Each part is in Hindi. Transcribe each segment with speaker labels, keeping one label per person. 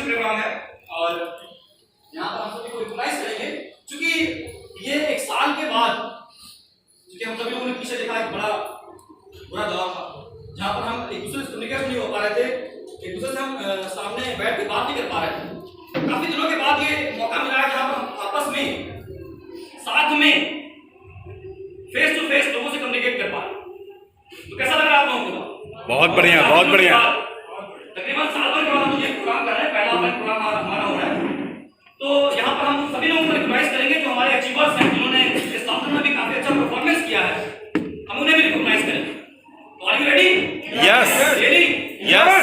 Speaker 1: रिकॉग्निशन प्रोग्राम है और यहाँ पर हम सभी को रिकॉग्नाइज करेंगे क्योंकि ये एक साल के बाद, क्योंकि हम सभी लोगों ने पीछे देखा एक बड़ा बुरा दौर था जहाँ पर हम एक दूसरे से कम्युनिकेट नहीं हो पा रहे थे, एक दूसरे से हम सामने बैठ के बात नहीं कर पा रहे थे। काफी दिनों के बाद ये मौका मिला है जहाँ पर हम आपस में साथ में फेस टू फेस लोगों से कम्युनिकेट कर पा रहे हैं। तो कैसा लग रहा है आप लोगों को?
Speaker 2: बहुत बढ़िया, बहुत बढ़िया।
Speaker 1: तकरीबन साल भर के बाद हम ये प्रोग्राम कर रहे हैं, पहला प्रोग्राम हमारा हो रहा है। तो यहाँ पर हम सभी लोगों को रिकॉग्नाइज करेंगे जो हमारे अचीवर्स हैं, जिन्होंने इस साल में भी काफी अच्छा परफॉर्मेंस किया है, हम उन्हें भी रिकॉग्नाइज करेंगे। तो are you ready?
Speaker 2: Yes.
Speaker 1: Ready?
Speaker 2: Yes.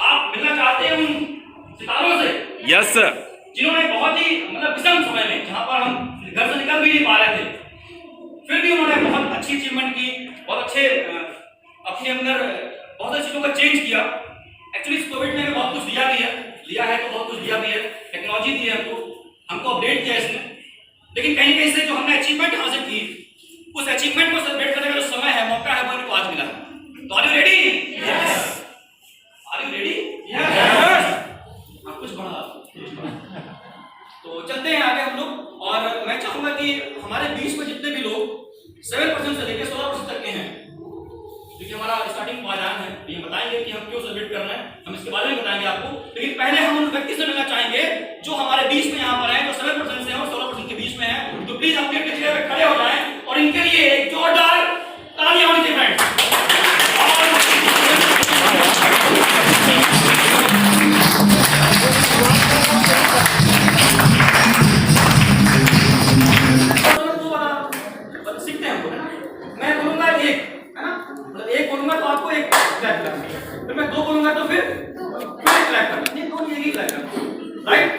Speaker 1: आप मिलना चाहते हैं उन सितारों से?
Speaker 2: Yes sir.
Speaker 1: जिन्होंने बहुत ही मतलब विषम समय में, जहाँ पर हम घर से निकल भी नहीं पा रहे थे, फिर भी उन्होंने बहुत अच्छी अचीवमेंट की, बहुत अच्छे अपने अंदर बहुत अच्छी चीजों का चेंज किया। एक्चुअली इस कोविड में बहुत कुछ लिया है तो बहुत कुछ दिया भी है, टेक्नोलॉजी दी है हमको अपडेट किया इसने, लेकिन कहीं कहीं से जो हमने अचीवमेंट हासिल की, उस अचीवमेंट को सेलिब्रेट करने का जो समय है, मौका है, वो इनको आज मिला। तो are you ready? Yes. Are you ready? Yes. आप कुछ बढ़ा तो चलते हैं आगे हम लोग। और मैं चाहूंगा कि हमारे बीच में जितने भी लोग 7% से लेकर 16% तक के हैं, क्योंकि हमारा स्टार्टिंग पायदान है, ये बताएंगे कि हम क्यों सेलिब्रेट कर रहे हैं, हम इसके बारे में बताएंगे आपको। लेकिन पहले हम उन व्यक्ति से मिलना चाहेंगे जो हमारे बीच में यहाँ पर है, जो 7% से और 16% के बीच में है। तो प्लीज अपने अपने जगह पे खड़े हो जाएं और इनके लिए एक जोरदार तालियां होनी चाहिए फ्रेंड्स। सीखते हैं मैं बोलूंगा एक, है ना, मतलब एक बोलूंगा तो आपको एक क्लैप करना, फिर मैं दो बोलूंगा तो फिर क्लैप करना, ये दो एक ही क्लैप करना, राइट?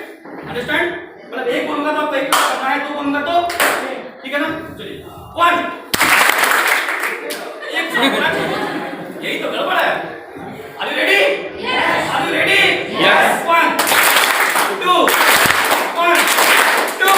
Speaker 1: अंडरस्टैंड? मतलब एक बोलूंगा तो आपको एक क्लैप करना है, दो बोलूंगा तो ठीक है ना? चलिए 1 एक साथ, यही तो गड़बड़ है। Are you ready? Yes. Are you ready? Yes. 1 2 1 2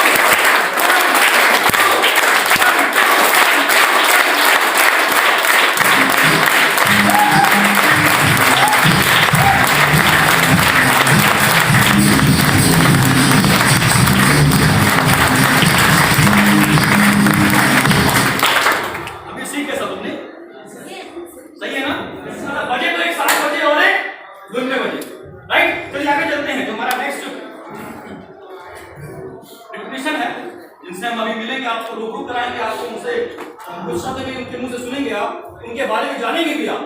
Speaker 1: जिनसे हम अभी मिलेंगे, आपको रूबरू कराएंगे, आपको उनसे कुछ शब्द भी उनके मुंह से सुनेंगे, आप उनके बारे में जानेंगे भी आप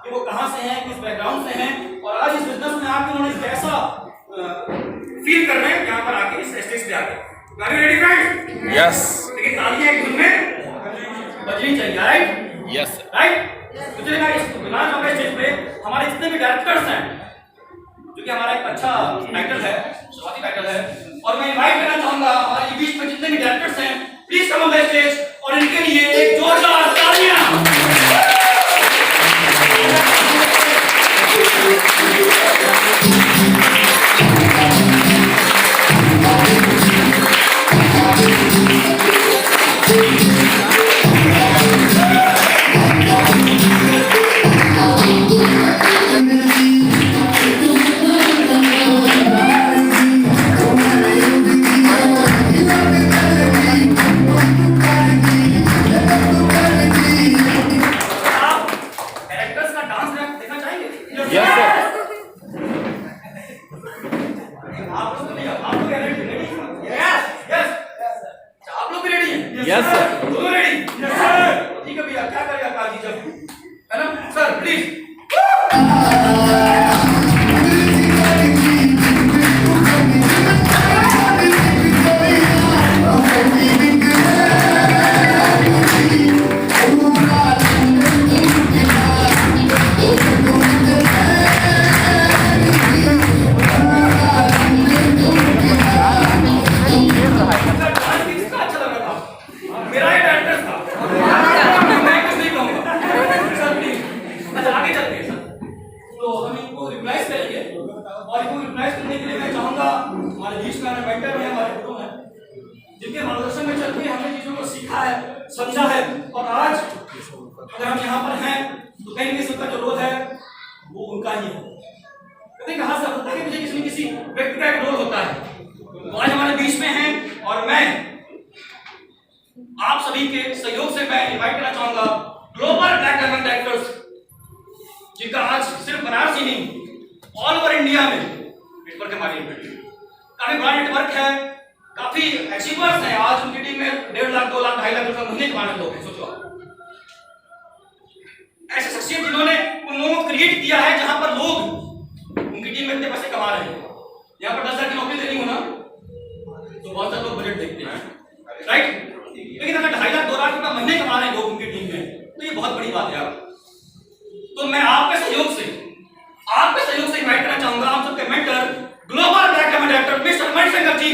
Speaker 1: कि वो कहाँ से हैं, किस बैकग्राउंड से हैं, और आज इस बिजनेस में आके उन्होंने कैसा फील कर रहे हैं यहाँ पर आके, इस स्टेज पे आके। Are you ready friends?
Speaker 2: Yes.
Speaker 1: लेकिन तालियां एक धुन में बजनी चाहिए, राइट?
Speaker 2: Yes
Speaker 1: right. तो चलिए इस विलास वाले स्टेज पे हमारे जितने भी डायरेक्टर्स हैं, क्योंकि हमारा एक अच्छा टाइटल है, शुरुआती टाइटल है, और मैं इनवाइट करना चाहूंगा हमारे बीच में जितने भी डायरेक्टर्स हैं, please come on the stage और इनके लिए एक जोरदार तालियां।
Speaker 2: Yes sir.
Speaker 1: दोनों रेडी? Yes sir. ठीक है भैया, क्या करेगा काजी जब, है ना सर? प्लीज जिनके मार्गदर्शन में चल के हमने चीजों को सीखा है, समझा है, और आज अगर हम यहाँ पर हैं तो कहीं ना कहीं सबका जो रोल है वो उनका ही है। कभी कहा सकता है कि मुझे किसी न किसी व्यक्ति का एक रोल होता है। तो आज हमारे बीच में हैं और मैं आप सभी के सहयोग से मैं इनवाइट करना चाहूंगा ग्लोबल ब्लैक डायमंड एक्टर्स, जिनका आज सिर्फ बनारस ही नहीं ऑल ओवर इंडिया में नेटवर्क हमारी काफी बड़ा नेटवर्क है, काफी अचीवर्स हैं। आज उनकी टीम में 1.5 लाख 2 लाख 2.5 लाख रुपए महीने कमाने लोग हैं। सोचो ऐसे शख्सियत जिन्होंने उन लोगों को क्रिएट किया है जहां पर लोग उनकी टीम में इतने पैसे कमा रहे हैं। यहाँ पर 10 लाख की नौकरी देनी हो ना तो बहुत सारे लोग बजट देखते हैं, राइट? लेकिन अगर 2.5 लाख 2 लाख रुपए महीने कमा रहे हैं लोग उनकी टीम में तो ये बहुत बड़ी बात है। तो मैं आपके सहयोग से इनवाइट करना चाहूंगा हम सबके mentor global black diamond actor mister Manishankar ji.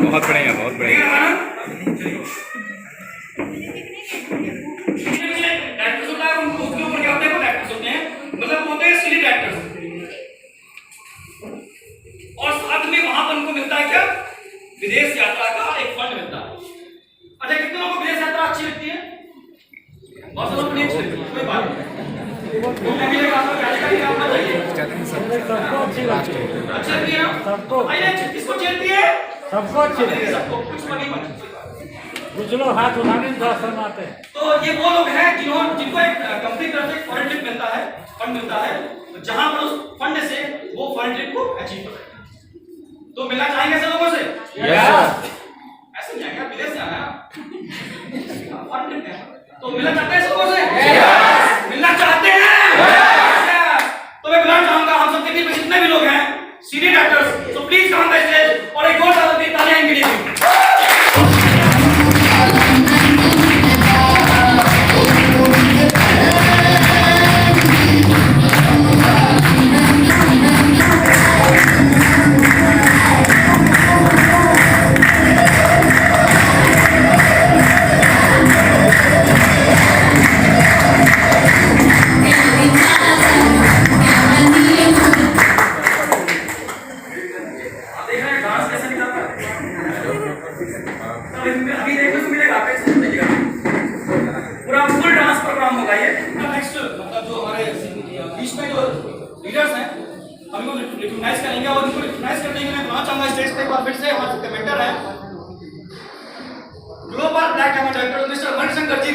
Speaker 2: बहुत बढ़िया, बहुत बढ़िया।
Speaker 1: डॉक्टर्स होता है उनको उसके ऊपर क्या होते हैं, डॉक्टर्स होते हैं, मतलब होते हैं सिली डॉक्टर्स। और साथ में वहां पर उनको मिलता है क्या, विदेश यात्रा का एक फंड मिलता है। अच्छा, कितने लोगों को विदेश यात्रा अच्छी लगती है? बहुत सारे लोग नहीं अच्छी लगती, कोई बात नहीं। अच्छी लगती है ना? किसको चलती है?
Speaker 3: सबको अच्छी लगती है।
Speaker 1: सबको, कुछ नहीं बचा।
Speaker 3: कुछ लोग हाथ उठाने में दस आते हैं।
Speaker 1: तो ये वो लोग हैं जिनको एक कंपनी की तरफ से फॉरेन ट्रिप मिलता है, फंड मिलता है, जहां पर उस फंड से वो फॉरेन ट्रिप को अचीव कर सकते हैं। तो मिलना चाहेंगे ऐसे लोगों से? ऐसे नहीं है क्या, विदेश जाना है फॉरेन ट्रिप है, तो मिलना चाहते हैं ऐसे लोगों से? मिलना चाहते हैं? तो मैं बुलाना चाहूंगा हम सबके बीच में जितने भी लोग हैं सीनियर डॉक्टर्स, तो please come on the stage और एक और साथ तालियां इनके लिए। अभी देखने को मिलेगा, कैसे मिलेगा, पूरा फुल डांस प्रोग्राम होगा ये। नेक्स्ट मतलब जो हमारे बीच में जो लीडर्स हैं हम इनको रिकॉग्नाइज करेंगे और इनको रिकॉग्नाइज करने के लिए बुलाना चाहूंगा स्टेज पे एक बार फिर से हमारे सबके मेंटर हैं global black camera director mister Manishankar ji.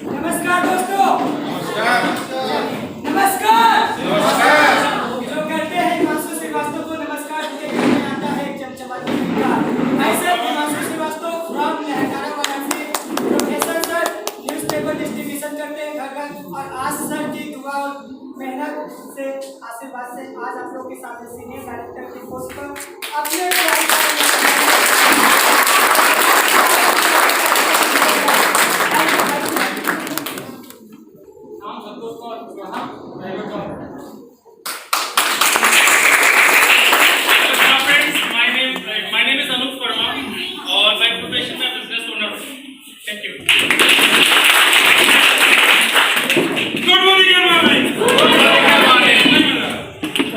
Speaker 4: नमस्कार दोस्तों। नमस्कार। जो कहते हैं हिमांशु श्रीवास्तव को नमस्कार देने में आता है चमचमाता का। ऐसे Himanshu Srivastava from Lahkara Varanasi professor sir newspaper distribution करते हैं घर घर और आज सर की दुआ और मेहनत से आशीर्वाद से आज आप लोगों के सामने सीनियर डायरेक्टर की पोस्ट पर अपने
Speaker 5: My name is Anup Verma और by profession मैं business owner हूँ। Thank you. Good morning everyone.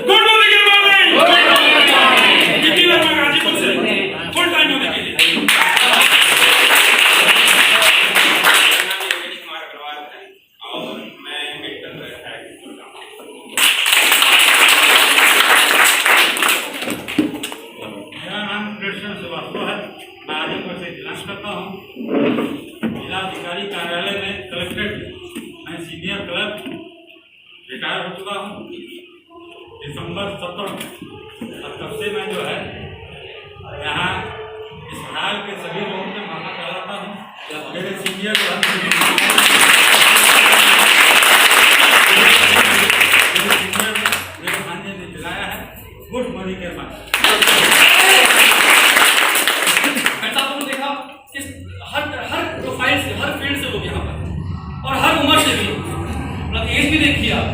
Speaker 5: Good morning everyone. कितनी बार मैं गाजीपुर से full time होने के लिए। और मैं मेडिकल में मेरा नाम कृष्ण श्रीवास्तव है। मैं आजमगढ़ से बिलोंग करता हूँ। जिलाधिकारी कार्यालय में कलेक्ट्रेट मैं सीनियर क्लर्क रिटायर हो चुका हूँ दिसंबर 17 और तब से मैं जो है यहाँ इस हाल के सभी लोगों के मामा कहलाता हूँ। मेरे सीनियर मेरे मान्य ने दिलाया है। गुड मॉर्निंग के बाद
Speaker 1: देखा कि हर प्रोफाइल से हर फील्ड से लोग यहाँ पर और हर उम्र से भी मतलब एज भी देखिए आप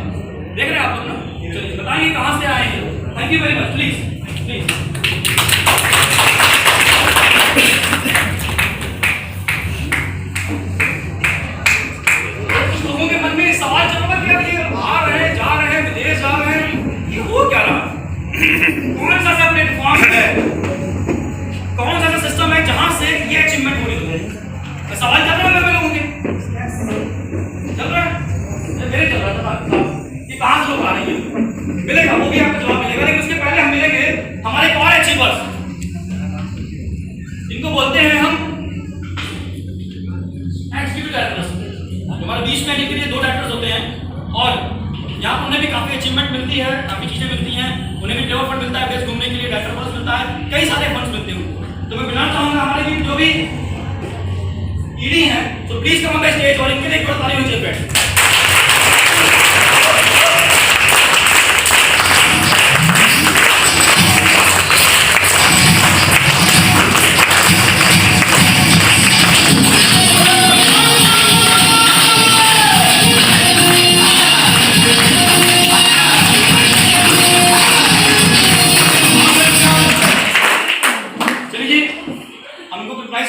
Speaker 1: देख रहे हैं आप लोग ना। चलिए बताइए कहाँ से आए हैं। Thank you very much. Please please कुछ लोगों के मन में सवाल चल रहा है कि आ रहे हैं जा रहे हैं विदेश जा रहे हैं ये हो क्या रहा है। कौन सा प्लेटफॉर्म है कौन सा सिस्टम है जहां से ये अचीवमेंट हो रही है। सवाल चल रहा है लोगों के चल रहा है मेरे चल रहा था कि कहां से लोग आ रहे हैं मिलेगा वो भी आपको जवाब मिलेगा। लेकिन उसके पहले हम मिलेंगे हमारे और अचीवर्स इनको बोलते हैं हम एग्जीक्यूटिव डायरेक्टर्स। हमारे बीच में आने के लिए 2 डायरेक्टर्स होते हैं और यहाँ पर उन्हें भी काफ़ी अचीवमेंट मिलती है, काफ़ी चीज़ें मिलती हैं, उन्हें भी ट्रैवल फंड मिलता है, देश घूमने के लिए डायरेक्टर बोनस मिलता है, कई सारे फंड्स मिलते हैं उनको। तो मैं मिलना चाहूँगा हमारे भी जो भी ईडी हैं, तो please come on the stage और इनके लिए एक ताली होनी चाहिए।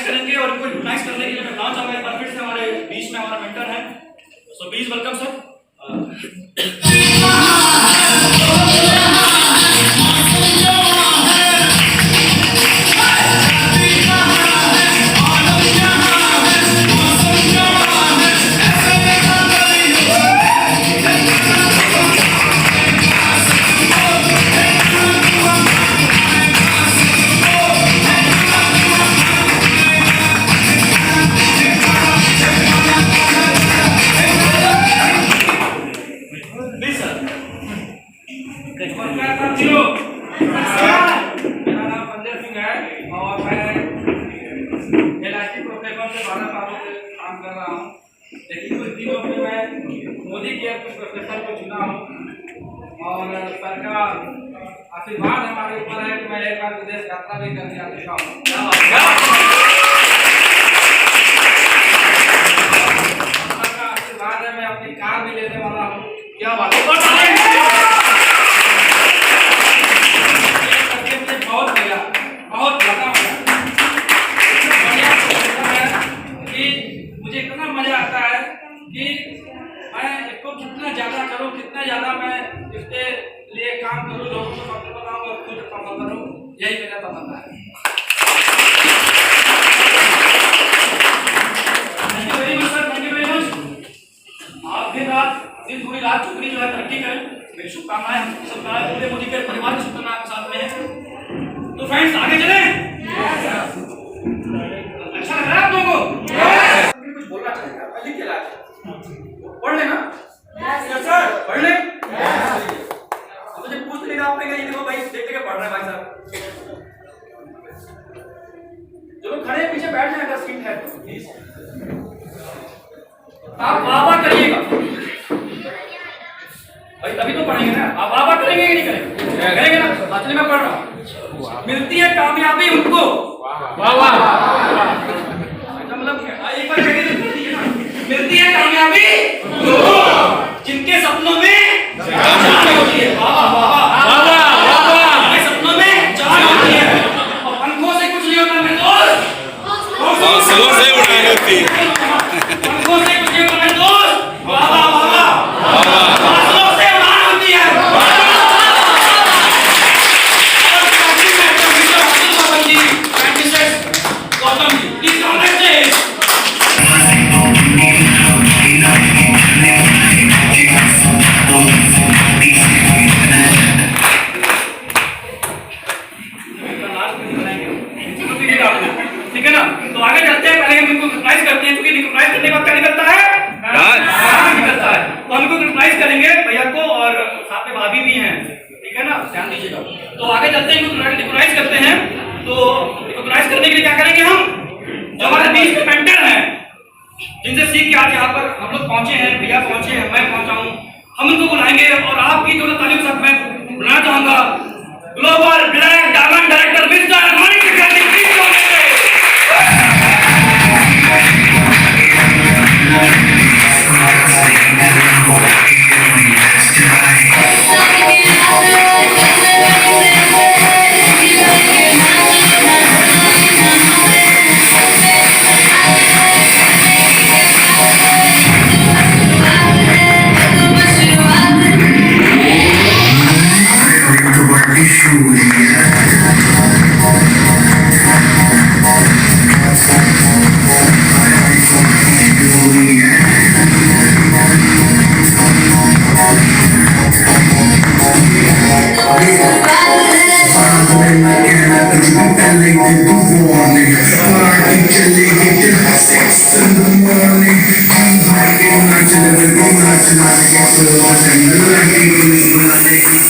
Speaker 1: करेंगे और इनको रिकॉग्नाइज करने के लिए मैं बताना चाहूंगा एक बार फिर से हमारे बीच में हमारा मेंटर है, so please welcome sir.
Speaker 6: Modi care professor को चुना हूँ और सरकार आशीर्वाद हमारे ऊपर है कि मैं एक बार विदेश यात्रा भी करके आ चुका हूँ। सरकार आशीर्वाद है, मैं अपनी कार भी लेने वाला हूँ।
Speaker 1: क्या बात है,
Speaker 6: बहुत बढ़िया, बहुत ज्यादा कि मुझे इतना मजा आता है कि मैं इसको कितना ज्यादा करूं, कितना ज्यादा मैं इसके लिए काम करूं, लोगों को सफल बनाऊं और खुद सफल करूं, यही मेरा तमन्ना है।
Speaker 1: Thank you very much sir, thank you very much. आप दिन पूरी रात चुकरी जो है तरक्की करें, मेरी शुभकामनाएं हम शुभकामनाएं पूरे मोदी के परिवार की शुभकामनाएं आपके साथ में है। तो फ्रेंड्स आगे चलें। अच्छा लग रहा है आप लोगों को? कुछ बोलना चाहिए, मैं लिख के लाया, पढ़ लेना। यस सर, पढ़ ले। मुझे पूछ लेगा आपने, ये देखो भाई देख के पढ़ रहा है भाई साहब। जो लोग खड़े पीछे बैठ जाए, अगर सीट है तो प्लीज आप वाह करिएगा भाई, तभी तो पढ़ेंगे ना। आप वाह करेंगे कि नहीं करेंगे? करेंगे ना। असली में पढ़ रहा हूँ, मिलती है कामयाबी उनको, वाह वाह, मतलब एक बार मिलती है कामयाबी उनको जिनके सपनों में जान होती है, सपनों में जान होती है, और पंखों से कुछ नहीं होता मेरे दोस्त,
Speaker 2: हौसलों से उड़ान होती है,
Speaker 1: पंखों से कुछ नहीं होता मेरे दोस्त, हौसलों से उड़ान होती है। Gautam ji please come on stage. ठीक है ना, तो आगे चलते हैं। पहले हम इनको रिकॉग्नाइज करते हैं, क्योंकि रिकॉग्नाइज करने के बाद क्या निकलता है? डांस निकलता है। तो हम इनको रिकॉग्नाइज करेंगे भैया को, और साथ में भाभी भी हैं, ठीक है ना, ध्यान दीजिएगा। तो आगे चलते हैं, इनको रिकॉग्नाइज करते हैं। तो रिकॉग्नाइज करने के लिए क्या करेंगे हम? जो हमारे बीच में मेंटर हैं, जिनसे सीख के आज यहाँ पर हम लोग पहुंचे हैं, भैया पहुंचे हैं, मैं पहुंचा हूँ, हम उनको बुलाएंगे और आपकी जो तालियों के साथ मैं बुलाना चाहूंगा global black diamond director mister Mani Tripathi.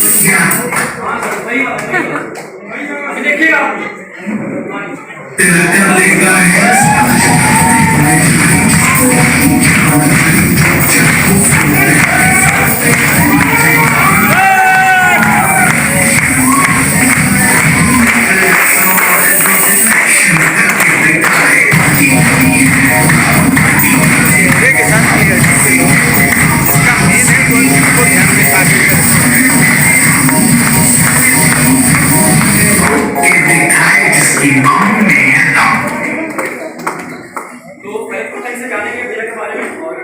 Speaker 1: हाँ सर, सही बात है, सही बात है। अभी देखिएगा तो पहले पता से जानेंगे भैया के बारे में और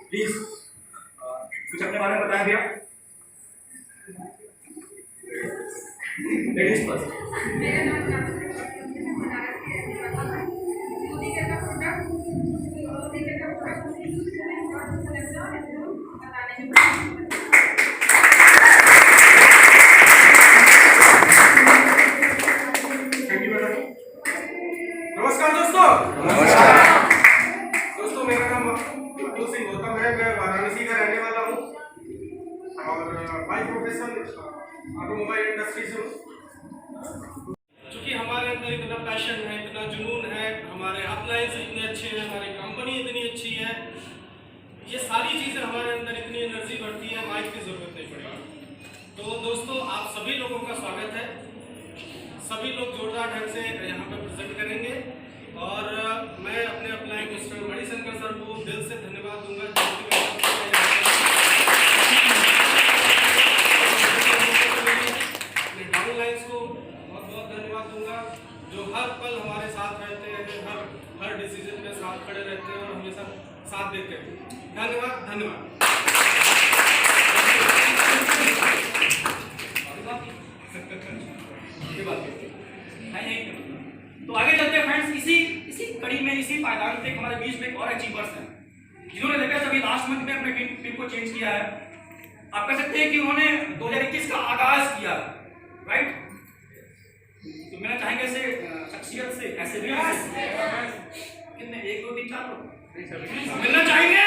Speaker 1: प्लीज कुछ अपने बारे में बताएं भैया। Ladies first.
Speaker 7: मेरा नाम बनारस के मोदी के का प्रोडक्ट बताने के
Speaker 8: नमस्कार दोस्तों। दोस्तों मेरा नाम अतुल सिंह गौतम है, मैं वाराणसी का रहने वाला हूँ और बाय प्रोफेशन ऑटोमोबाइल इंडस्ट्री से हूँ।
Speaker 9: क्योंकि हमारे अंदर इतना पैशन है, इतना जुनून है, हमारे अपलाइंस इतने अच्छे हैं, हमारी कंपनी इतनी अच्छी है, ये सारी चीज़ें हमारे अंदर इतनी एनर्जी बढ़ती है, माइक की ज़रूरत नहीं पड़ेगी। तो दोस्तों आप सभी लोगों का स्वागत है। सभी लोग जोरदार ढंग से यहाँ पे प्रेजेंट करेंगे और मैं अपने अप्लाइंग मिस्टर मणिशंकर सर को दिल से धन्यवाद दूंगा। अपने डाउन लाइन्स को बहुत बहुत धन्यवाद दूंगा जो हर पल हमारे साथ रहते हैं, हर डिसीजन में साथ खड़े रहते हैं और हमेशा साथ देते हैं। धन्यवाद धन्यवाद।
Speaker 1: तो आगे चलते हैं फ्रेंड्स। इसी कड़ी में, इसी पायदान पे हमारे बीच में एक और अचीवर्स हैं जिन्होंने देखा अभी लास्ट मंथ में अपने टीम को चेंज किया है। आप कह सकते हैं कि उन्होंने 2021 का आगाज किया, राइट? तो मैं चाहेंगे ऐसे शख्सियत से, ऐसे भी कितने 1 2 3 4 लोग मिलना चाहेंगे।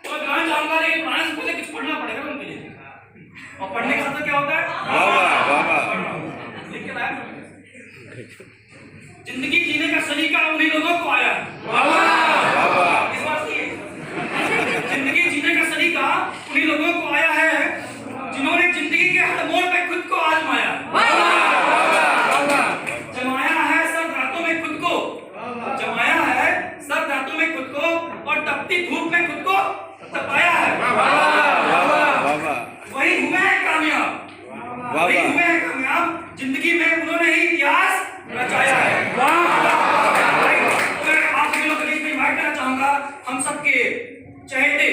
Speaker 1: तो गाना चाहूंगा लेकिन गाना से पहले कुछ पढ़ना पड़ेगा उनके लिए, और पढ़ने का मतलब क्या होता है? लिख के लाया जिंदगी जीने का सलीका उन्हीं लोगों को आया। इस बात की जिंदगी जीने का सलीका उन्हीं लोगों को आया है जिन्होंने जिंदगी के हर मोड़ पे खुद को आजमाया, जमाया है सर रातों में खुद को, जमाया है सर रातों में खुद को, और तपती धूप में खुद को तपाया है। वही हुए हैं कामयाब, वही हुए हैं कामयाब, जिंदगी में उन्होंने ही इतिहास रचाया है। मैं आप सभी लोगों के बीच में इनवाइट करना चाहूंगा हम सबके चहेते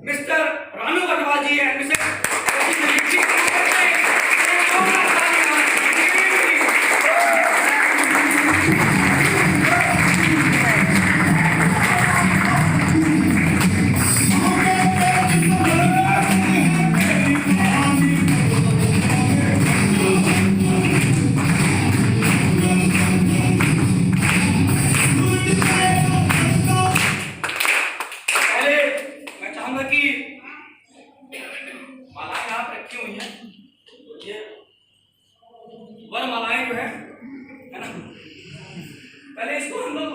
Speaker 1: mister Ranu Garhwal ji and mister वरमालाएं जो है ना, पहले इसको हम लोग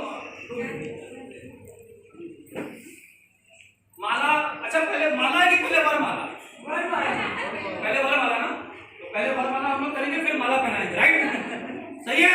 Speaker 1: माला, अच्छा पहले माला है कि पहले वरमाला? पहले वरमाला ना, तो पहले वरमाला हम लोग करेंगे फिर माला पहनाएंगे, राइट? सही है?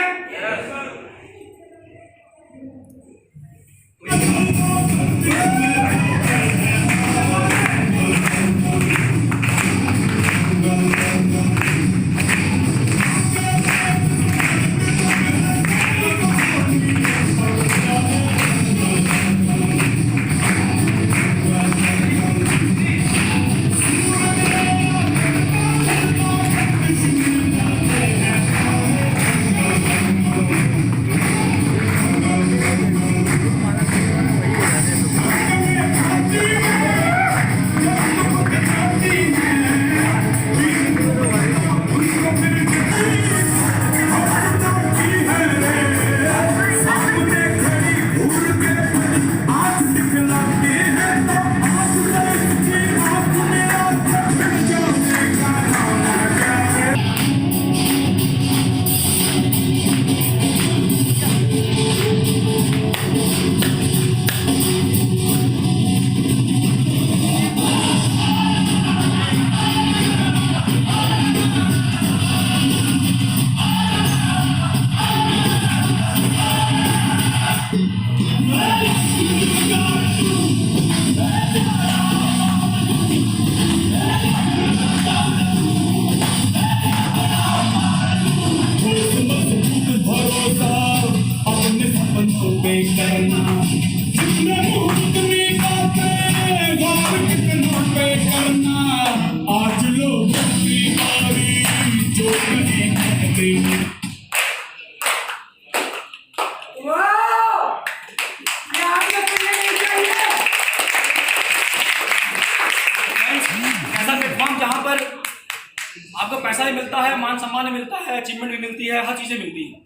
Speaker 1: पैसा भी मिलता है, मान सम्मान भी मिलता है, अचीवमेंट भी मिलती है, हर चीज़ें मिलती हैं।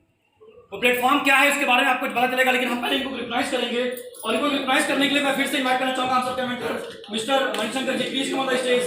Speaker 1: वो प्लेटफॉर्म क्या है उसके बारे में आपको पता चलेगा, लेकिन हम पहले इनको रिकॉग्नाइज करेंगे। और इनको रिकॉग्नाइज करने के लिए मैं फिर से इन्वाइट करना चाहूँगा आप सबके mentor mister Manishankar ji, please come on the stage.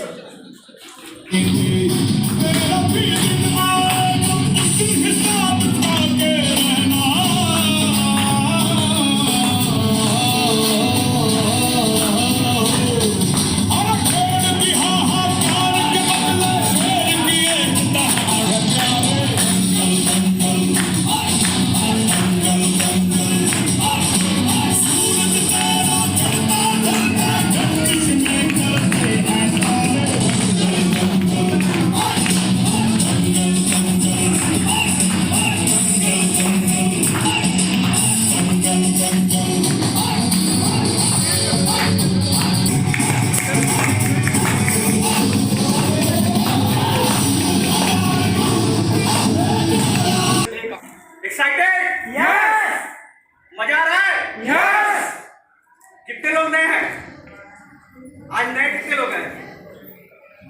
Speaker 8: Excited? Yes. मजा आ रहा है? यस। कितने लोग नए हैं? आज नए कितने लोग हैं?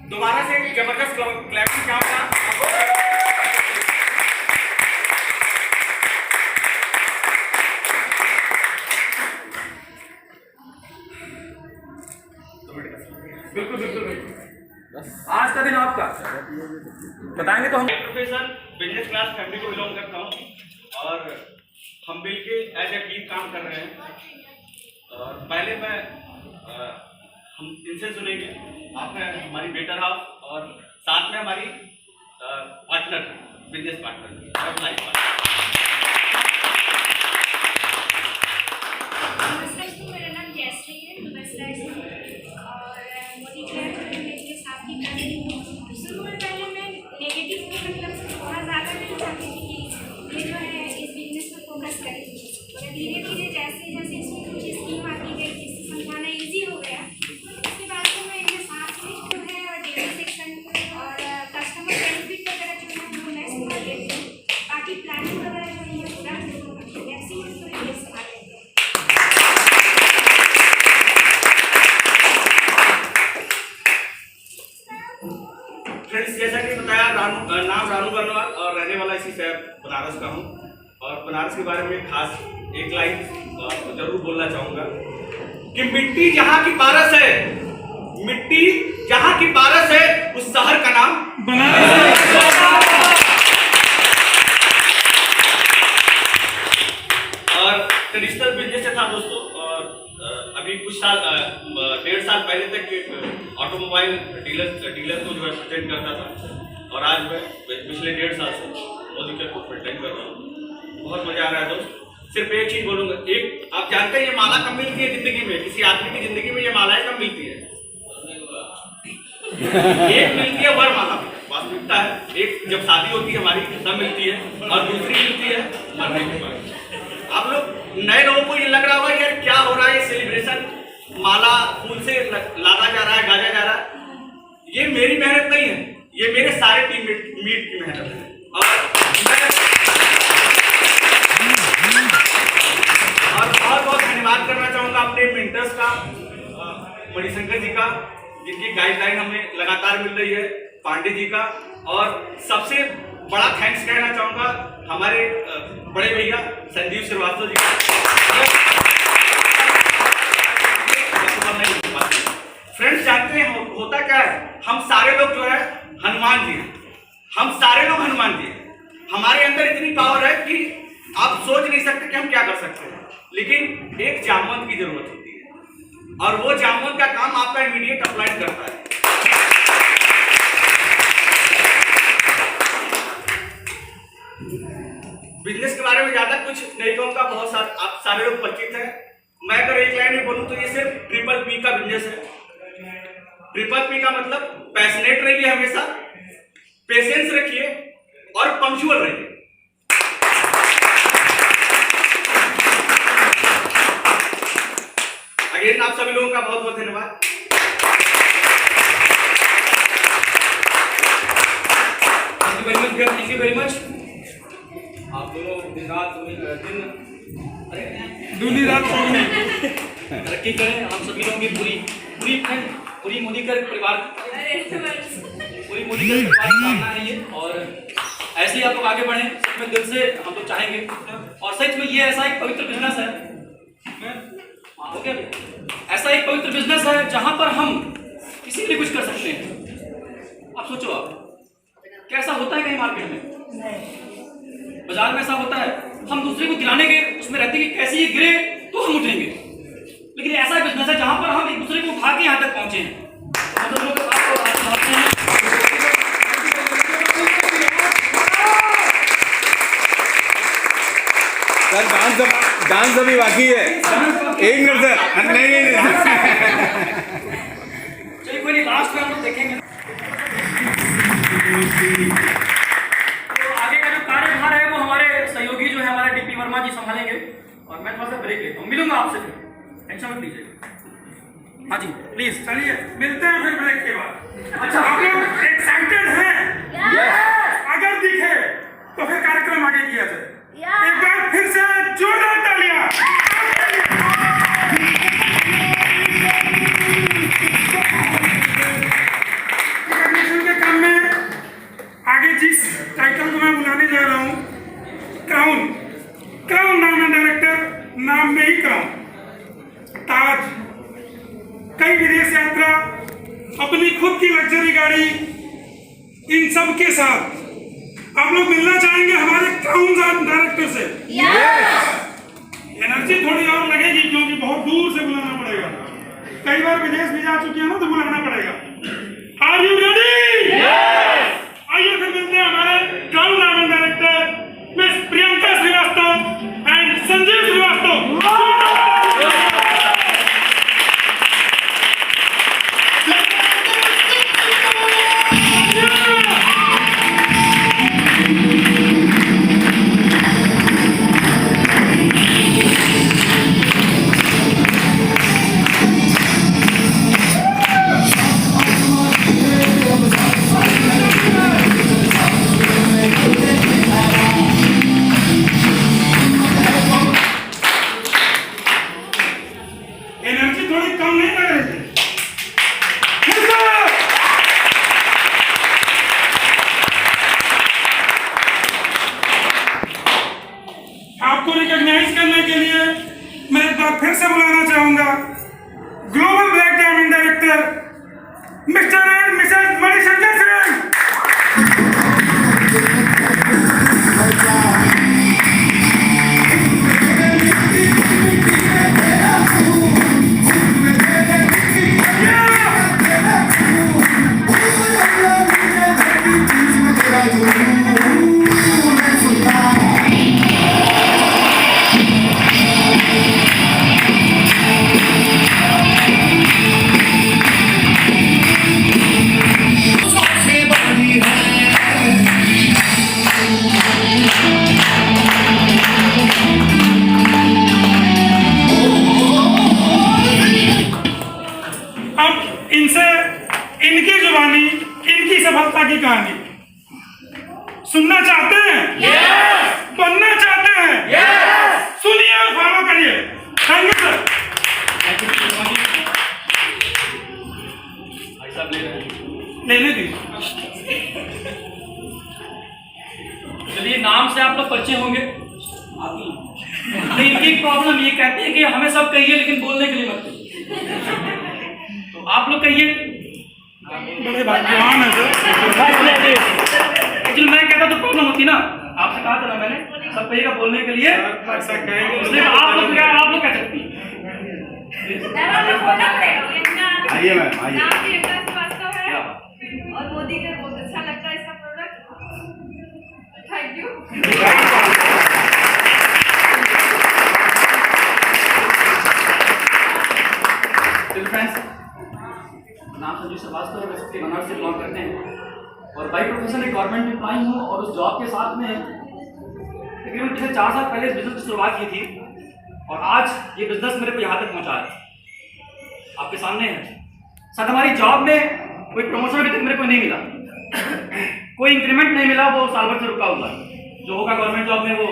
Speaker 8: दोबारा से एक जबरदस्त क्लैपिंग चाहूंगा। बिल्कुल बिल्कुल बिल्कुल। आज का दिन आपका बताएंगे तो हम प्रोफेसर बिजनेस क्लास फैमिली को बिलोंग करता हूँ और हम मिलके एज ए टीम काम कर रहे हैं। और पहले मैं हम इनसे सुनेंगे, आप में हमारी बेटर हाफ और साथ में हमारी पार्टनर, बिजनेस पार्टनर और लाइफ पार्टनर।
Speaker 7: मेरा नाम जयश्री है, और मोदी के साथ ही कर रही हूँ। शुरू में पहले मैं नेगेटिव मतलब थोड़ा ज़्यादा नहीं चाहती थी कि ये जो है इस बिजनेस पर फोकस करें, और धीरे धीरे जैसे जैसे इसमें कुछ स्कीम आती गई, जिससे समझाना ईजी हो गया, उसके बाद तो मैं इनके साथ में जो है और डेली सेक्शन और कस्टमर बेनिफिट वगैरह जो है वो मैं संभाल लेती हूँ। बाकी प्लानिंग वगैरह जो है पूरा वैसे ही तो ये संभाल लेती हूँ।
Speaker 8: फ्रेंड्स, जैसा कि बताया, नाम रानू बर्नवाल और रहने वाला इसी शहर बनारस का हूँ। और बनारस के बारे में खास एक लाइन जरूर बोलना चाहूँगा कि मिट्टी जहाँ की पारस है, मिट्टी जहाँ की पारस है, उस शहर का नाम बनारस। और ट्रेडिशनल बिजनेस से था दोस्तों। और अभी कुछ साल 1.5 साल पहले तक ऑटोमोबाइल डीलर को जो है प्रेजेंट करता था, और आज मैं पिछले 1.5 साल से मोदी के को प्रेजेंट कर रहा हूँ। बहुत मजा आ रहा है दोस्त। सिर्फ एक चीज बोलूंगा, एक आप जानते हैं ये माला कब मिलती है जिंदगी में, किसी आदमी की जिंदगी में ये मालाएं कब मिलती है? एक मिलती है वरमाला, वास्तविकता है। एक जब शादी होती है हमारी तब मिलती है, और दूसरी मिलती है मरने के बाद। आप लोग नए लोगों को ये लग रहा होगा यार क्या हो रहा है, ये सेलिब्रेशन माला फूल से लादा जा रहा है, गाजा जा रहा है। ये मेरी मेहनत नहीं है, ये मेरे सारे टीम मीट की मेहनत है। और बहुत बहुत धन्यवाद करना चाहूंगा अपने मेंटर्स का, मणिशंकर जी का, जिनकी गाइडलाइन हमें लगातार मिल रही है, पांडे जी का, और सबसे बड़ा थैंक्स कहना चाहूंगा हमारे बड़े भैया संजीव श्रीवास्तव जी का। फ्रेंड्स, जानते हैं होता क्या है, हम सारे लोग जो है हनुमान जी हैं, हम सारे लोग हनुमान जी हैं। हमारे अंदर इतनी पावर है कि आप सोच नहीं सकते कि हम क्या कर सकते हैं, लेकिन एक जामवंत की जरूरत होती है, और वो जामवंत का काम आपका इमीडिएट अप्लाई करता है। बिजनेस के बारे में ज्यादा कुछ नहीं कहूंगा, बहुत सारे आप सारे लोग परिचित हैं। मैं अगर एक लाइन में बोलूं तो ये सिर्फ ट्रिपल पी का बिजनेस है। ट्रिपल पी का मतलब पैशनेट रहिए, हमेशा पेशेंस रखिए और पंक्चुअल रहिए। अगेन आप सभी लोगों का बहुत बहुत धन्यवाद।
Speaker 1: Thank you very much. आप दोनों दिन रात
Speaker 3: दूनी रात
Speaker 1: तरक्की करें। हम सभी लोगों की पूरी मोदी कर परिवार पूरी मोदी की कामना है ये, और ऐसे ही आप लोग आगे बढ़ें, सच में दिल से हम लोग चाहेंगे। और सच में ये ऐसा एक पवित्र बिजनेस है, हो गया, ऐसा एक पवित्र बिजनेस है जहां पर हम किसी के लिए कुछ कर सकते हैं। आप सोचो, आप कैसा होता है कहीं मार्केट में, बाजार में ऐसा होता है, हम दूसरे को गिराने के उसमें रहते हैं कि कैसे ये गिरे तो हम उठेंगे, लेकिन ऐसा बिजनेस है जहां पर हम एक दूसरे को उठा के यहाँ तक पहुंचे हैं। हम लोग के साथ
Speaker 2: सर डांस अभी बाकी है, एक मिनट सर, नहीं
Speaker 1: चलिए कोई नहीं, लास्ट में हम लोग देखेंगे। तो आगे का जो कार्यभार है वो हमारे सहयोगी जो है हमारे डीपी वर्मा जी संभालेंगे, और मैं थोड़ा सा ब्रेक लेता हूँ, मिलूंगा आपसे फिर, टेंशन मत लीजिए। हाँ जी प्लीज,
Speaker 5: चलिए मिलते हैं फिर ब्रेक के बाद।
Speaker 1: अच्छा,
Speaker 5: आप लोग एक्साइटेड हैं? अगर दिखे तो फिर कार्यक्रम आगे किया जाए। एक बार फिर से जोरदार तालियां। रिकॉग्निशन के काम में आगे जिस टाइटल को मैं बुलाने जा रहा हूं, क्राउन नाम है डायरेक्टर, नाम में ही क्राउन, ताज, कई विदेश यात्रा, अपनी खुद की लग्जरी गाड़ी, इन सब के साथ आप लोग मिलना चाहेंगे हमारे क्राउन डायरेक्टर से। एनर्जी थोड़ी और लगेगी क्योंकि बहुत दूर से बुलाना पड़ेगा, कई बार विदेश भी जा चुके हैं ना, तो बुलाना पड़ेगा। Are you ready? आइए फिर मिलते हैं हमारे crown director miss Priyanka Srivastava and Sanjeev Srivastava. Energy थोड़ी कम नहीं लग रही है? आपको रिकॉग्नाइज करने के लिए मैं एक बार फिर से बुलाना चाहूंगा global black diamond director mister and Mrs Manishankar Singh. इनकी जुबानी, इनकी सफलता की कहानी सुनना चाहते हैं? बनना चाहते हैं? सुनिए और फॉलो करिए। Thank you sir. लेने दीजिए।
Speaker 1: चलिए, नाम से आप लोग परिचय होंगे, लेकिन इनकी प्रॉब्लम ये कहते हैं कि हमें सब कहिए लेकिन बोलने के लिए मत कहिए। तो आप लोग कहिए।
Speaker 5: बड़े भाग्यवान है सर।
Speaker 1: एक्चुअली मैं कहता तो प्रॉब्लम होती ना, आपसे कहा था ना मैंने, सब कहिएगा बोलने के लिए,
Speaker 5: ऐसा कहेंगे
Speaker 1: इसलिए आप लोग कह सकती हैं।
Speaker 2: आइए मैम, आइए।
Speaker 10: नाम प्रियंका श्रीवास्तव है और मोदी का बहुत अच्छा लगता है इसका प्रोडक्ट। Thank you.
Speaker 1: फ्रेंड्स, नाम संजीव श्रीवास्तव है, वैसे बनारस से बिलोंग करते हैं और बाई प्रोफेशन एक गवर्नमेंट एम्प्लॉई हूँ और उस जॉब के साथ में तकरीबन पिछले 4 साल पहले इस बिजनेस की शुरुआत की थी और आज ये बिजनेस मेरे को यहाँ तक पहुँचा है, आपके सामने है। सर, हमारी जॉब में कोई प्रमोशन अभी तक मेरे को नहीं मिला, कोई इंक्रीमेंट नहीं मिला, वो साल भर से रुका हुआ है। जो होगा गवर्नमेंट जॉब में वो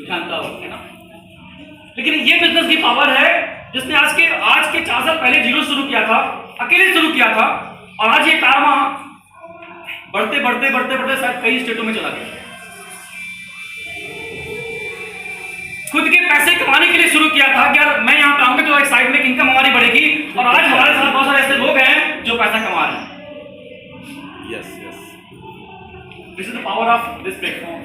Speaker 1: जानता हो, है ना। लेकिन ये बिजनेस की पावर है जिसने आज के 4 साल पहले जीरो शुरू किया था, अकेले शुरू किया था, और आज ये कारवां बढ़ते बढ़ते बढ़ते बढ़ते शायद कई स्टेटों में चला गया। खुद के पैसे कमाने के लिए शुरू किया था कि यार मैं यहाँ पे आऊंगा तो एक साइड में इनकम हमारी बढ़ेगी, और आज हमारे साथ बहुत सारे ऐसे लोग हैं जो पैसा कमा रहे हैं।
Speaker 2: Yes yes,
Speaker 1: this is the power of this platform.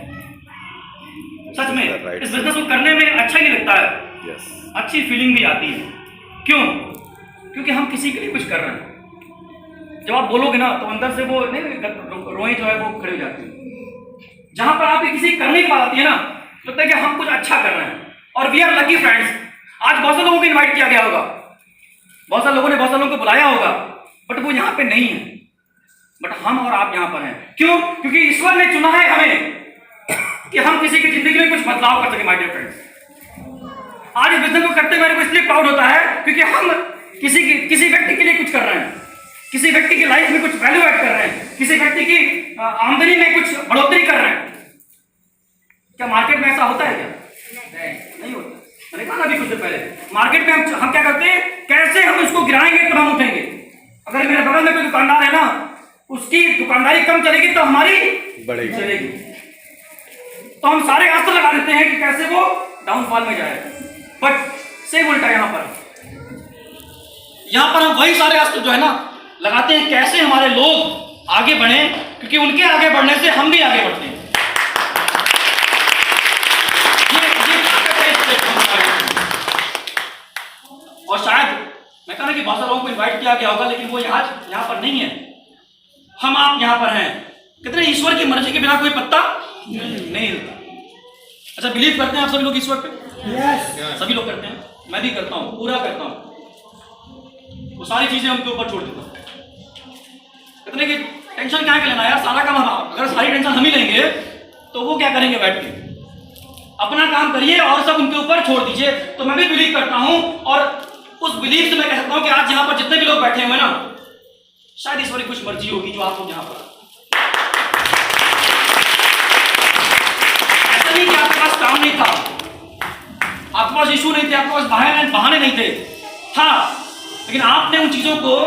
Speaker 1: सच में
Speaker 2: Right.
Speaker 1: इस बिजनेस को करने में अच्छा ही लगता है,
Speaker 2: यस,
Speaker 1: अच्छी फीलिंग भी आती है। क्यों? क्योंकि हम किसी के लिए कुछ कर रहे हैं। जब आप बोलोगे ना तो अंदर से वो नहीं रोए जो है वो खड़े हो जाती है। जहां पर आप किसी करने की बात आती है ना, लगता है कि हम कुछ अच्छा कर रहे हैं। और वी आर लकी फ्रेंड्स, आज बहुत से लोगों को इनवाइट किया गया होगा, बहुत सारे लोगों ने बहुत सारे लोगों को बुलाया होगा, बट वो यहाँ पे नहीं है, बट हम और आप यहाँ पर हैं। क्यों? क्योंकि ईश्वर ने चुना है हमें कि हम किसी की जिंदगी में कुछ बदलाव कर सके। माय डियर फ्रेंड्स, आज इस बिजनेस को करते मेरे को इसलिए प्राउड होता है क्योंकि हम किसी व्यक्ति के लिए कुछ कर रहे हैं, किसी व्यक्ति की लाइफ में कुछ वैल्यू ऐड कर रहे हैं, किसी व्यक्ति की आमदनी में कुछ बढ़ोतरी कर रहे हैं। क्या मार्केट में ऐसा होता है क्या? नहीं होता। मैंने कहा ना अभी कुछ देर पहले, मार्केट में हम क्या करते हैं, कैसे हम उसको गिराएंगे तब हम उठेंगे। अगर मेरे बगल में कोई दुकानदार है ना, उसकी दुकानदारी कम चलेगी तो हमारी
Speaker 2: बढ़ेगी
Speaker 1: चलेगी, तो हम सारे अस्त्र लगा देते हैं कि कैसे वो डाउनफॉल में जाए। बट सेम उल्टा यहाँ पर हम वही सारे अस्त्र जो है ना लगाते हैं, कैसे हमारे लोग आगे बढ़े, क्योंकि उनके आगे बढ़ने से हम भी आगे बढ़ते हैं। और शायद मैं कह रहा कि बहुत सारे लोगों को इनवाइट किया गया होगा, लेकिन वो यहाँ पर नहीं है। हम आप यहाँ पर हैं। कितने ईश्वर की मर्जी के बिना कोई पत्ता नहीं हिलता। अच्छा, बिलीव करते हैं आप सभी लोग ईश्वर पे?
Speaker 4: यस,
Speaker 1: सभी लोग करते हैं, मैं भी करता हूँ, पूरा करता हूँ। वो सारी चीजें उनके ऊपर छोड़ देता हूँ। कितने की टेंशन क्या लेना यार, सारा काम हम, अगर सारी टेंशन हम ही लेंगे तो वो क्या करेंगे बैठ के? अपना काम करिए और सब उनके ऊपर छोड़ दीजिए। तो मैं भी बिलीव करता हूँ, और उस बिलीव से मैं कह सकता हूँ कि आज यहाँ पर जितने भी लोग बैठे हुए ना, शायद ईश्वर की कुछ मर्जी होगी जो आप लोग यहाँ पर। ऐसा नहीं कि आपके पास काम नहीं था, आपके पास इशू नहीं थे, आपके पास बहाने नहीं थे, हाँ, लेकिन आपने उन चीजों को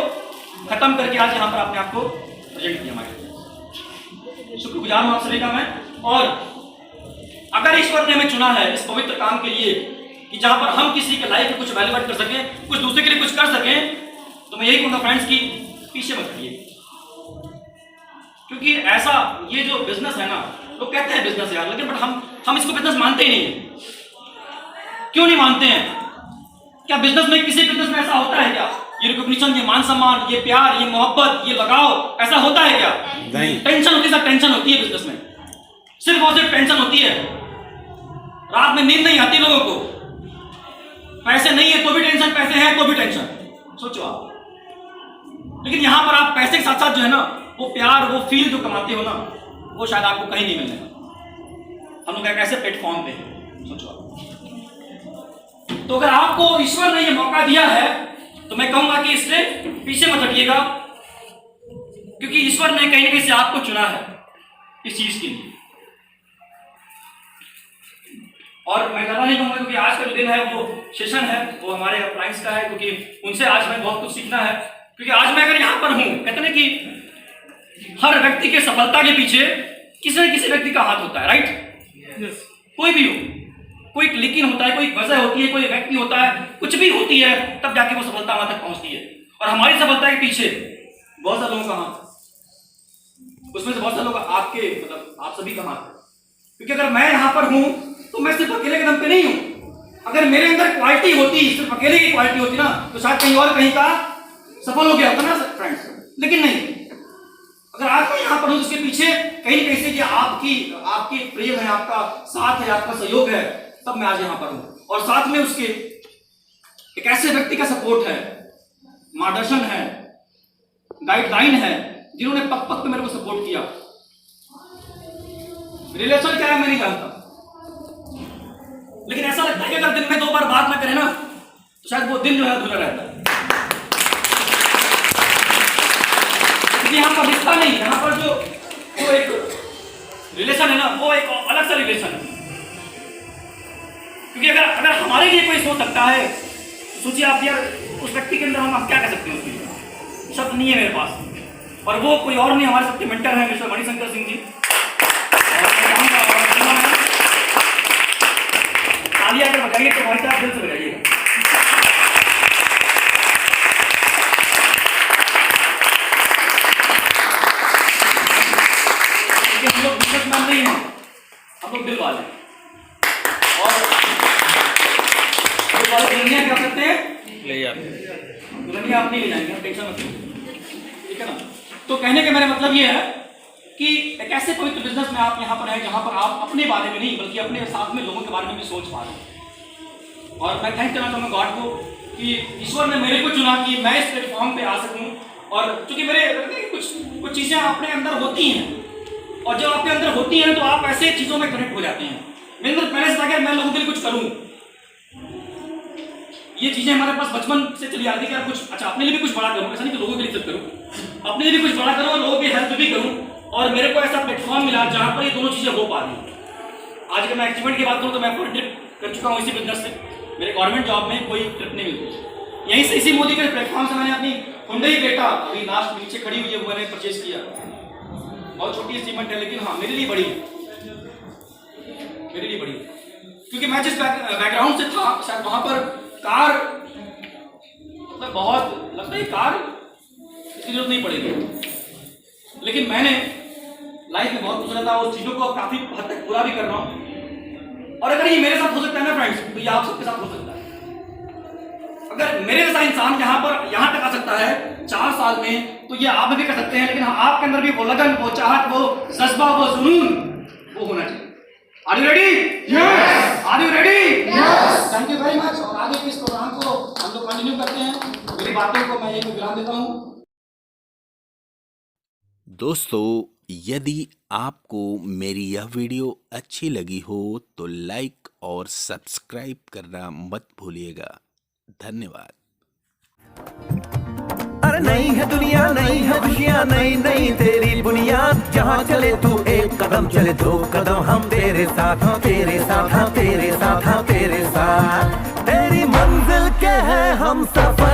Speaker 1: खत्म करके आज यहाँ पर अपने आप को प्रेजेंट किया। हमारे शुक्रगुजार हूं आप सभी का मैं। और अगर ईश्वर ने हमें चुना है इस पवित्र काम के लिए कि जहां पर हम किसी के लाइफ में कुछ वैल्यू ऐड कर सकें, कुछ दूसरे के लिए कुछ कर सकें, तो मैं यही कहूँगा फ्रेंड्स कि पीछे मत हटिए। क्योंकि ऐसा ये जो बिजनेस है ना, लोग कहते हैं बिजनेस यार, लेकिन बट हम इसको बिजनेस मानते ही नहीं। क्यों नहीं मानते हैं? क्या बिजनेस में, किसी बिजनेस में ऐसा होता है क्या? ये रिकॉग्निशन, ये मान सम्मान, ये प्यार, ये मोहब्बत, ये लगाव, ऐसा होता है क्या?
Speaker 2: नहीं।
Speaker 1: टेंशन होती है, सब टेंशन होती है बिजनेस में, सिर्फ और सिर्फ टेंशन होती है। रात में नींद नहीं आती लोगों को, पैसे नहीं है तो भी टेंशन, पैसे हैं तो भी टेंशन, सोचो आप। लेकिन यहां पर आप पैसे के साथ साथ जो है ना, वो प्यार, वो फील जो कमाते हो ना, वो शायद आपको कहीं नहीं मिलेगा। हम लोग एक ऐसे प्लेटफॉर्म पे हैं, सोचो आप। तो अगर आपको ईश्वर ने ये मौका दिया है तो मैं कहूंगा कि इससे पीछे मत हटिएगा, क्योंकि ईश्वर ने कहीं ना कहीं से आपको चुना है इस चीज के लिए। और मैं ज्यादा नहीं कहूंगा, क्योंकि आज का जो दिन है वो सेशन है, वो हमारे क्लाइंट्स का है, क्योंकि उनसे आज हमें बहुत कुछ सीखना है। क्योंकि आज मैं अगर यहाँ पर हूँ, कहते हैं कि हर व्यक्ति के सफलता के पीछे किसी न किसी व्यक्ति का हाथ होता है, राइट? कोई भी हो, कोई लेकिन होता है, कोई वजह होती है, कोई व्यक्ति होता है, कुछ भी होती है, तब जाके वो सफलता वहां तक पहुंचती है। और हमारी सफलता के पीछे बहुत सारे लोगों का हाथ, उसमें से बहुत सारे लोग आपके, मतलब आप सभी का हाथ है। क्योंकि अगर मैं यहाँ पर हूँ तो मैं सिर्फ अकेले के दम पे नहीं हूँ। अगर मेरे अंदर क्वालिटी होती, सिर्फ अकेले की क्वालिटी होती ना, तो शायद कहीं और कहीं का सफल हो गया होता ना फ्रेंड्स, लेकिन नहीं। अगर आज मैं यहाँ पर हूँ, उसके पीछे कहीं न कहीं से कि आपकी प्रेम है, आपका साथ है, आपका सहयोग है, तब मैं आज यहाँ पर हूँ। और साथ में उसके एक ऐसे व्यक्ति का सपोर्ट है, मार्गदर्शन है, गाइडलाइन है, जिन्होंने पग पग पे मेरे को सपोर्ट किया। रिलेशन क्या है मैं नहीं जानता, लेकिन ऐसा लगता है कि अगर दिन में 2 बार बात ना करें ना, तो शायद वो दिन जो है अधूरा रहता है। यहाँ पर रिश्ता नहीं, यहाँ पर जो एक रिलेशन है ना, वो एक अलग सा रिलेशन है। क्योंकि अगर हमारे लिए कोई सोच सकता है, सोचिए आप यार, उस व्यक्ति के अंदर हम क्या कह सकते हैं? उसके लिए शब्द नहीं है मेरे पास। और वो कोई और नहीं, हमारे सबके मेंटर हैं मिस्टर मणिशंकर सिंह जी। और मैं चाहूंगा और सुना है, तालियां अगर बजाइए तो भाई साहब दिल से बजाइएगा। हम लोग बिजनेसमैन नहीं हैं, हम लोग दिल वाले हैं। और दिल वाले दुल्हनिया क्या करते हैं, ले जाते हैं। दुल्हनिया आप नहीं ले जाएंगे, टेंशन मत लीजिए, ठीक है ना। तो कहने का मेरा मतलब ये है कि एक ऐसे पवित्र बिजनेस में आप यहाँ पर हैं जहाँ पर आप अपने बारे में नहीं बल्कि अपने साथ में लोगों के बारे में भी सोच पा रहे हैं। और मैं थैंक करना चाहूँगा गॉड को कि ईश्वर ने मेरे को चुना कि मैं इस प्लेटफॉर्म पे आ सकूँ। और क्योंकि मेरे कुछ चीज़ें अपने अंदर होती हैं, और जब आपके अंदर होती हैं तो आप ऐसे चीज़ों में कनेक्ट हो जाते हैं। मेरे अंदर पहले से था कि मैं लोगों के लिए कुछ करूँ। ये चीज़ें हमारे पास बचपन से चली आती है कि कुछ अच्छा अपने लिए भी कुछ बड़ा करूँ, ऐसा नहीं कि लोगों के लिए सिर्फ करूँ, अपने लिए भी कुछ बड़ा करूँ और लोगों की हेल्प भी करूँ। और मेरे को ऐसा प्लेटफॉर्म मिला जहाँ पर ये दोनों चीज़ें हो पा रही हैं। आज अगर मैं अचीवमेंट की बात करूँ तो मैं पूरी ट्रिप कर चुका हूँ इसी बिजनेस से। मेरे गवर्नमेंट जॉब में कोई ट्रिप नहीं मिलती, यहीं से इसी मोदी के प्लेटफॉर्म से मैंने अपनी हुंडई क्रेटा अभी लास्ट नीचे खड़ी हुई है वो मैंने परचेज किया। बहुत छोटी अचीवमेंट है लेकिन हाँ मेरे लिए बड़ी है, मेरे लिए बड़ी है। क्योंकि मैं जिस बैकग्राउंड से था शायद वहाँ पर कार मतलब बहुत लगता है कार इसकी जरूरत नहीं पड़ेगी, लेकिन मैंने लाइफ में बहुत कुछ था, उस चीज़ों को काफ़ी हद तक पूरा भी कर रहा हूँ। और अगर ये मेरे साथ हो सकता है ना फ्रेंड्स, तो ये आप सबके साथ हो सकता है। अगर मेरे जैसा इंसान यहाँ तक आ सकता है 4 साल में, तो ये आप भी कर सकते हैं। लेकिन आपके अंदर भी वो लगन, वो चाहत, वो जज्बा, वो जुनून वो होना चाहिए। Are you ready? Yes. Are you ready? Yes. Thank you very much। और आगे के इस प्रोग्राम को हम लोग कंटिन्यू करते हैं। मेरी बातों को मैं यही विराम देता हूँ।
Speaker 11: दोस्तों, यदि आपको मेरी यह वीडियो अच्छी लगी हो तो लाइक और सब्सक्राइब करना मत भूलिएगा। धन्यवाद।
Speaker 12: अरे नई है दुनिया, नई है खुशियाँ, नई नई तेरी बुनियाद। जहाँ चले तू एक कदम, चले 2 कदम, हम तेरे साथ, हाँ तेरे साथ, हाँ तेरे साथ, हाँ तेरे साथ। तेरी मंजिल के हैं हम सफर।